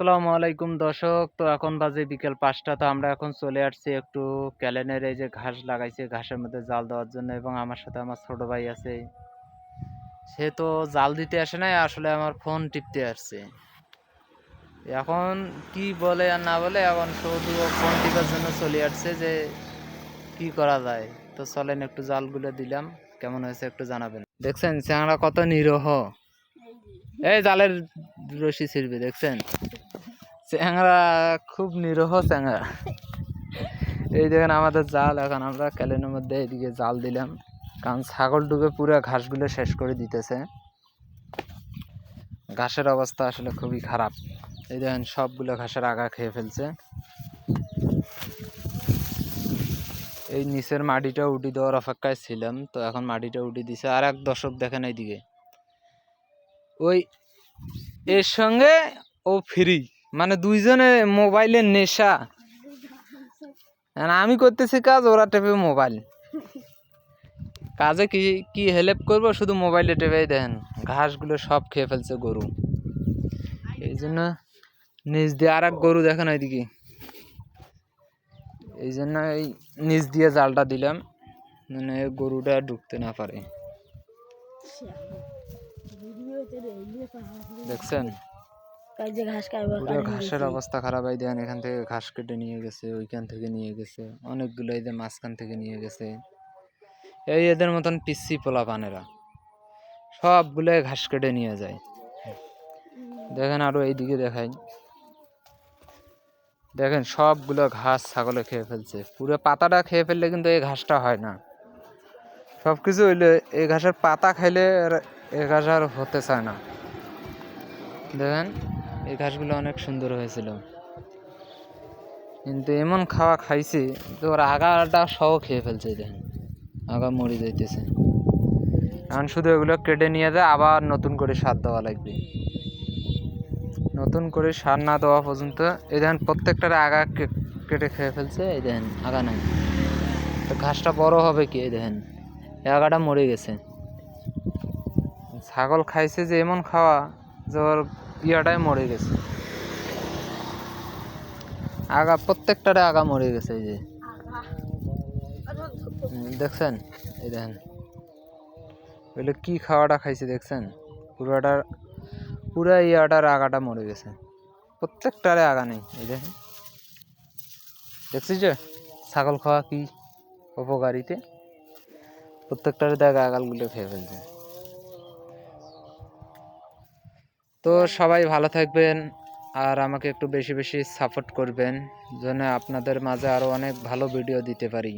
আসসালামু আলাইকুম দর্শক। তো এখন বাজে বিকেল ৫টা। তো আমরা এখন চলে আসছি একটু ক্যালেনের এই যে ঘাস লাগাইছে, ঘাসের মধ্যে জাল দেওয়ার জন্য, এবং আমার সাথে আমার ছোট ভাই আছে। সে তো জাল দিতে আসে নাই, আসলে আমার ফোন টিপতে আসছে। এখন কি বলে আর না বলে, এখন শুধু ও ফোন টিপার জন্য চলে আসছে যে কি করা যায়। তো চলেন একটু জালগুলো দিলাম, কেমন হয়েছে একটু জানাবেন। দেখছেন চ্যাংড়া কত নিরহ, এই জালের রশি ছিড়বে দেখছেন। চ্যাংড়া খুব নিরহ চ্যাংড়া। এই দেখেন আমাদের জাল, এখন আমরা ক্যালেনের মধ্যে এদিকে জাল দিলাম, কারণ ছাগল ডুবে পুরো ঘাসগুলো শেষ করে দিতেছে। ঘাসের অবস্থা আসলে খুবই খারাপ। এই দেখেন সবগুলো ঘাসের আগা খেয়ে ফেলছে। এই নিচের মাটিটা উঠি দেওয়ার অপেক্ষায় ছিলাম, তো এখন মাটিটা উঠি দিছে। আর এক দর্শক দেখেন এইদিকে, ওই এর সঙ্গে ও ফ্রি, মানে দুইজনে মোবাইলের নেশা। আমি করতেছি কাজ, ওরা টেপে মোবাইল। কাজে কি কি হেল্প করবো, শুধু মোবাইলে টেপে। দেখেন ঘাসগুলো সব খেয়ে ফেলছে গরু। এই জন্য নিচ দিয়ে আর এক গরু দেখেন ওইদিকে, এই জন্য এই নিচ দিয়ে জালটা দিলাম, মানে গরুটা ঢুকতে না পারে। দেখছেন পুরো ঘাসের অবস্থা খারাপ। এই দেখেন এখান থেকে ঘাস কেটে নিয়ে গেছে, ওইখান থেকে নিয়ে গেছে, অনেকগুলো এই যে মাঝখান থেকে নিয়ে গেছে। এই এদের মতন পিচ্ছি পোলা পানেরা সবগুলো ঘাস কেটে নিয়ে যায়। দেখেন আরো এইদিকে দেখাই, দেখেন সবগুলো ঘাস ছাগলে খেয়ে ফেলছে। পুরো পাতাটা খেয়ে ফেললে কিন্তু এই ঘাসটা হয় না। সবকিছু হইলে এই ঘাসের পাতা খাইলে এই ঘাস আর হতে চায় না। দেখেন এই ঘাসগুলো অনেক সুন্দর হয়েছিল, কিন্তু এমন খাওয়া খাইছে তো ওর আগাটা সহ খেয়ে ফেলছে। দেখেন আগা মরে যাইতেছে। এখন শুধু এগুলো কেটে নিয়ে যায়, আবার নতুন করে সার দেওয়া লাগবে। নতুন করে সার না দেওয়া পর্যন্ত এই দেখেন প্রত্যেকটার আগা কেটে খেয়ে ফেলছে। এই দেখেন আগা নাই, তো ঘাসটা বড় হবে কি? এই দেখেন এই আগাটা মরে গেছে। ছাগল খাইছে যে এমন খাওয়া যে ওর ইয়াটাই মরে গেছে, আগা প্রত্যেকটারে আগা মরে গেছে। এই যে দেখছেন, এই দেখেন ওইগুলো কি খাওয়াটা খাইছে দেখছেন, পুরা ইয়াটার আগাটা মরে গেছে, প্রত্যেকটারে আগা নেই। এই দেখেন দেখছিস যে ছাগল খাওয়া কি উপকারিতে, প্রত্যেকটারে দেখ আগালগুলো খেয়ে ফেলছে। তো সবাই ভালো থাকবেন, আর আমাকে একটু বেশি বেশি সাপোর্ট করবেন, যেন আপনাদের মাঝে আরো অনেক ভালো ভিডিও দিতে পারি।